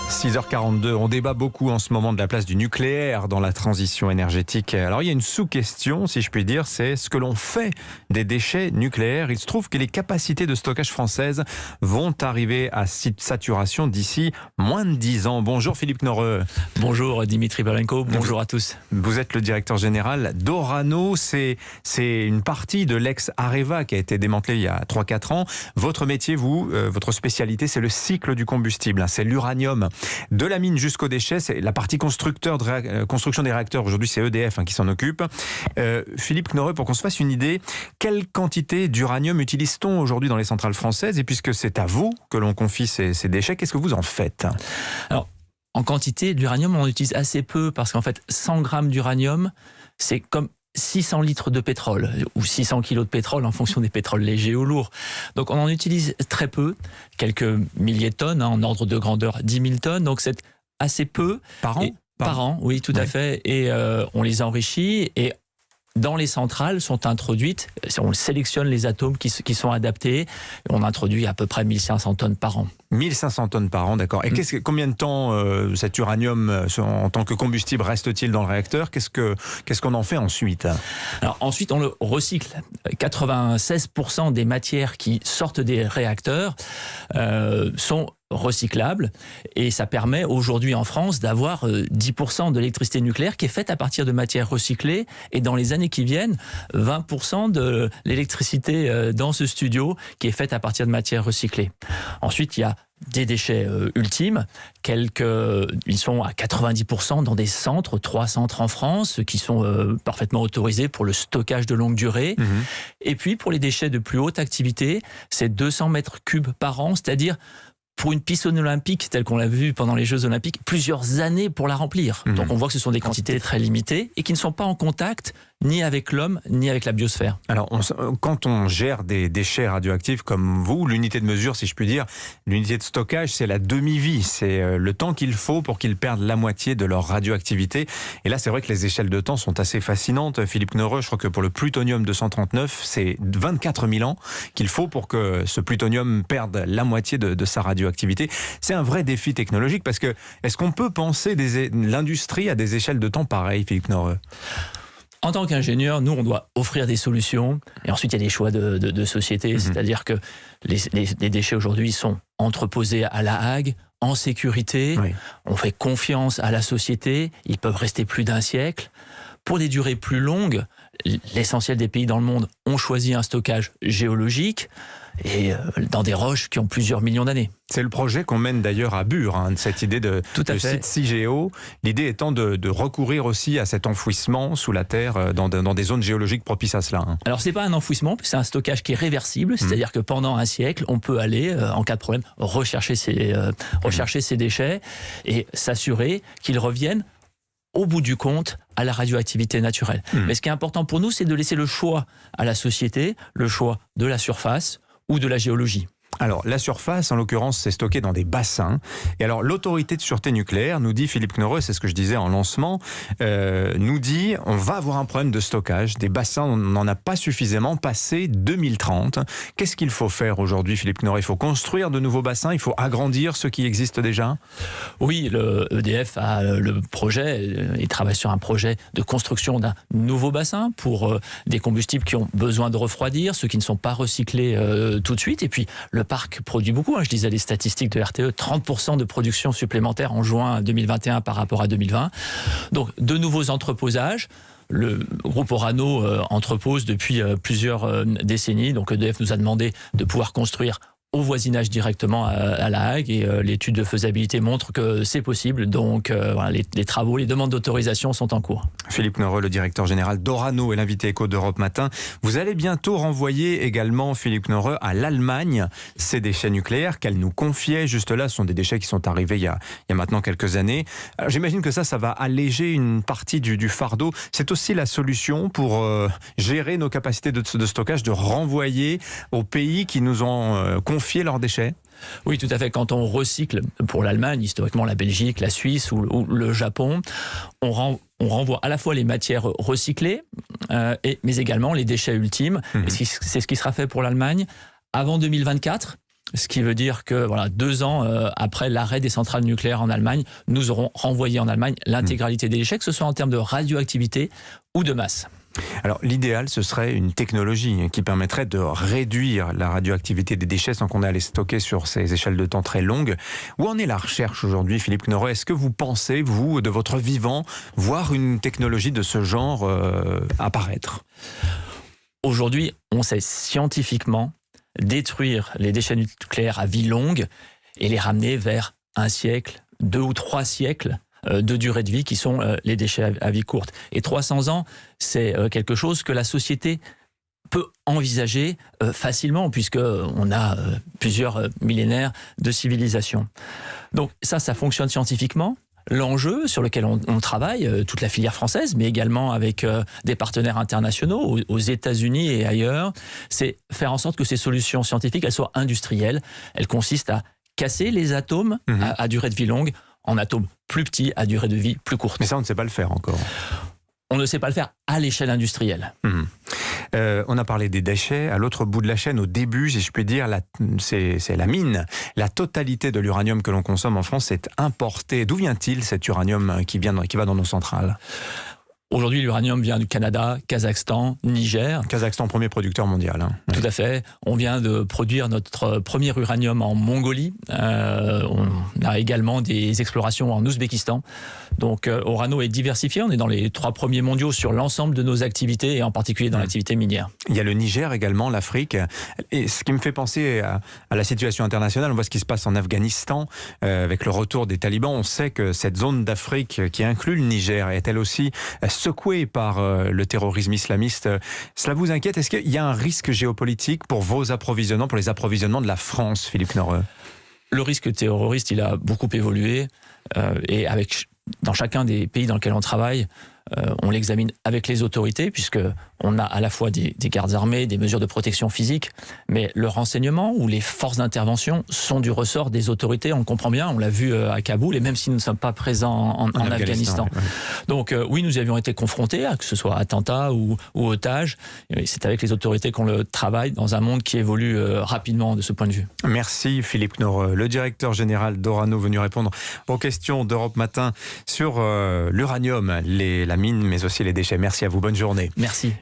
6h42, on débat beaucoup en ce moment de la place du nucléaire dans la transition énergétique. Alors il y a une sous-question, si je puis dire, c'est ce que l'on fait des déchets nucléaires. Il se trouve que les capacités de stockage françaises vont arriver à saturation d'ici moins de 10 ans. Bonjour Philippe Knorreux. Bonjour Dimitri Balenko, bonjour à tous. Vous êtes le directeur général d'Orano, c'est une partie de l'ex-Areva qui a été démantelée il y a 3-4 ans. Votre métier, votre spécialité, c'est le cycle du combustible, c'est l'uranium. De la mine jusqu'aux déchets, c'est la partie construction des réacteurs. Aujourd'hui, c'est EDF qui s'en occupe. Philippe Knorreux, pour qu'on se fasse une idée, quelle quantité d'uranium utilise-t-on aujourd'hui dans les centrales françaises? Et puisque c'est à vous que l'on confie ces déchets, qu'est-ce que vous en faites? Alors, en quantité, d'uranium, on utilise assez peu parce qu'en fait, 100 grammes d'uranium, c'est comme 600 litres de pétrole ou 600 kilos de pétrole en fonction des pétroles légers ou lourds. Donc on en utilise très peu, quelques milliers de tonnes, en ordre de grandeur 10 000 tonnes, donc c'est assez peu. Par an? Par an, oui, tout à fait. Et on les enrichit et dans les centrales sont introduites, on sélectionne les atomes qui sont adaptés, on introduit à peu près 1500 tonnes par an. 1500 tonnes par an, d'accord. Et combien de temps cet uranium en tant que combustible reste-t-il dans le réacteur? Qu'est-ce qu'on en fait ensuite? Alors ensuite, on le recycle. 96% des matières qui sortent des réacteurs sont recyclables et ça permet aujourd'hui en France d'avoir 10% de l'électricité nucléaire qui est faite à partir de matières recyclées et dans les années qui viennent 20% de l'électricité dans ce studio qui est faite à partir de matières recyclées. Ensuite il y a des déchets ultimes, ils sont à 90% dans des centres, 3 centres en France qui sont parfaitement autorisés pour le stockage de longue durée. Et puis pour les déchets de plus haute activité, c'est 200 mètres cubes par an, c'est-à-dire pour une piscine olympique, telle qu'on l'a vu pendant les Jeux Olympiques, plusieurs années pour la remplir. Donc on voit que ce sont des quantités très limitées et qui ne sont pas en contact ni avec l'homme, ni avec la biosphère. Alors, quand on gère des déchets radioactifs comme vous, l'unité de mesure, si je puis dire, l'unité de stockage, c'est la demi-vie. C'est le temps qu'il faut pour qu'ils perdent la moitié de leur radioactivité. Et là, c'est vrai que les échelles de temps sont assez fascinantes. Philippe Knorreux, je crois que pour le plutonium-239, c'est 24 000 ans qu'il faut pour que ce plutonium perde la moitié de sa radioactivité. C'est un vrai défi technologique parce que, est-ce qu'on peut penser l'industrie à des échelles de temps pareilles, Philippe Knorreux? En tant qu'ingénieur, nous, on doit offrir des solutions. Et ensuite, il y a des choix de société. C'est-à-dire que les déchets aujourd'hui sont entreposés à La Hague, en sécurité. Oui. On fait confiance à la société. Ils peuvent rester plus d'1 siècle. Pour des durées plus longues, l'essentiel des pays dans le monde ont choisi un stockage géologique et dans des roches qui ont plusieurs millions d'années. C'est le projet qu'on mène d'ailleurs à Bure, cette idée de site CIGEO. L'idée étant de recourir aussi à cet enfouissement sous la terre dans des zones géologiques propices à cela. Alors c'est pas un enfouissement, c'est un stockage qui est réversible, c'est-à-dire que pendant 1 siècle, on peut aller, en cas de problème, rechercher ces déchets et s'assurer qu'ils reviennent au bout du compte, à la radioactivité naturelle. Mais ce qui est important pour nous, c'est de laisser le choix à la société, le choix de la surface ou de la géologie. Alors, la surface, en l'occurrence, c'est stocké dans des bassins. Et alors, l'autorité de sûreté nucléaire nous dit, Philippe Knorreux, c'est ce que je disais en lancement, nous dit, on va avoir un problème de stockage. Des bassins, on n'en a pas suffisamment passé 2030. Qu'est-ce qu'il faut faire aujourd'hui, Philippe Knorreux? Il faut construire de nouveaux bassins? Il faut agrandir ceux qui existent déjà? Oui, le EDF a le projet, il travaille sur un projet de construction d'un nouveau bassin pour des combustibles qui ont besoin de refroidir, ceux qui ne sont pas recyclés tout de suite. Et puis, le parc produit beaucoup. Je disais les statistiques de RTE, 30% de production supplémentaire en juin 2021 par rapport à 2020. Donc, de nouveaux entreposages. Le groupe Orano entrepose depuis plusieurs décennies. Donc, EDF nous a demandé de pouvoir construire au voisinage directement à La Hague et l'étude de faisabilité montre que c'est possible. Donc voilà, les travaux, les demandes d'autorisation sont en cours. Philippe Knorreux, le directeur général d'Orano et l'invité éco d'Europe Matin. Vous allez bientôt renvoyer également, Philippe Knorreux, à l'Allemagne ces déchets nucléaires qu'elle nous confiait. Juste là, ce sont des déchets qui sont arrivés il y a maintenant quelques années. J'imagine que ça va alléger une partie du fardeau. C'est aussi la solution pour gérer nos capacités de stockage, de renvoyer aux pays qui nous ont confié leurs déchets? Oui, tout à fait. Quand on recycle pour l'Allemagne, historiquement la Belgique, la Suisse ou le Japon, on renvoie à la fois les matières recyclées, mais également les déchets ultimes. Et c'est ce qui sera fait pour l'Allemagne avant 2024. Ce qui veut dire que 2 ans après l'arrêt des centrales nucléaires en Allemagne, nous aurons renvoyé en Allemagne l'intégralité des déchets, que ce soit en termes de radioactivité ou de masse. Alors l'idéal, ce serait une technologie qui permettrait de réduire la radioactivité des déchets sans qu'on ait à les stocker sur ces échelles de temps très longues. Où en est la recherche aujourd'hui, Philippe Knorre? Est-ce que vous pensez, vous, de votre vivant, voir une technologie de ce genre apparaître? Aujourd'hui, on sait scientifiquement détruire les déchets nucléaires à vie longue et les ramener vers 1 siècle, 2 ou 3 siècles de durée de vie qui sont les déchets à vie courte. Et 300 ans, c'est quelque chose que la société peut envisager facilement puisqu'on a plusieurs millénaires de civilisation. Donc ça fonctionne scientifiquement. L'enjeu sur lequel on travaille, toute la filière française, mais également avec des partenaires internationaux aux États-Unis et ailleurs, c'est faire en sorte que ces solutions scientifiques, elles soient industrielles. Elles consistent à casser les atomes à durée de vie longue en atomes plus petits à durée de vie plus courte. Mais ça, on ne sait pas le faire encore. On ne sait pas le faire à l'échelle industrielle. On a parlé des déchets. À l'autre bout de la chaîne, au début, si je puis dire, c'est la mine. La totalité de l'uranium que l'on consomme en France est importé. D'où vient-il cet uranium qui va dans nos centrales ? Aujourd'hui, l'uranium vient du Canada, Kazakhstan, Niger. Kazakhstan, premier producteur mondial. Tout à fait. On vient de produire notre premier uranium en Mongolie. On a également des explorations en Ouzbékistan. Donc Orano est diversifié. On est dans les 3 premiers mondiaux sur l'ensemble de nos activités et en particulier dans l'activité minière. Il y a le Niger également, l'Afrique. Et ce qui me fait penser à la situation internationale, on voit ce qui se passe en Afghanistan avec le retour des talibans. On sait que cette zone d'Afrique qui inclut le Niger est elle aussi secouée par le terrorisme islamiste. Cela vous inquiète? Est-ce qu'il y a un risque géopolitique pour vos approvisionnements, pour les approvisionnements de la France, Philippe Knorre? Le risque terroriste, il a beaucoup évolué et dans chacun des pays dans lesquels on travaille, on l'examine avec les autorités puisque on a à la fois des gardes armés, des mesures de protection physique, mais le renseignement ou les forces d'intervention sont du ressort des autorités, on le comprend bien, on l'a vu à Kaboul et même si nous ne sommes pas présents en Afghanistan. Ouais. Donc oui, nous avions été confrontés à que ce soit attentats ou otages, c'est avec les autorités qu'on le travaille dans un monde qui évolue rapidement de ce point de vue. Merci Philippe Knorre, le directeur général d'Orano, venu répondre aux questions d'Europe Matin sur l'uranium, la mine mais aussi les déchets. Merci à vous, bonne journée. Merci.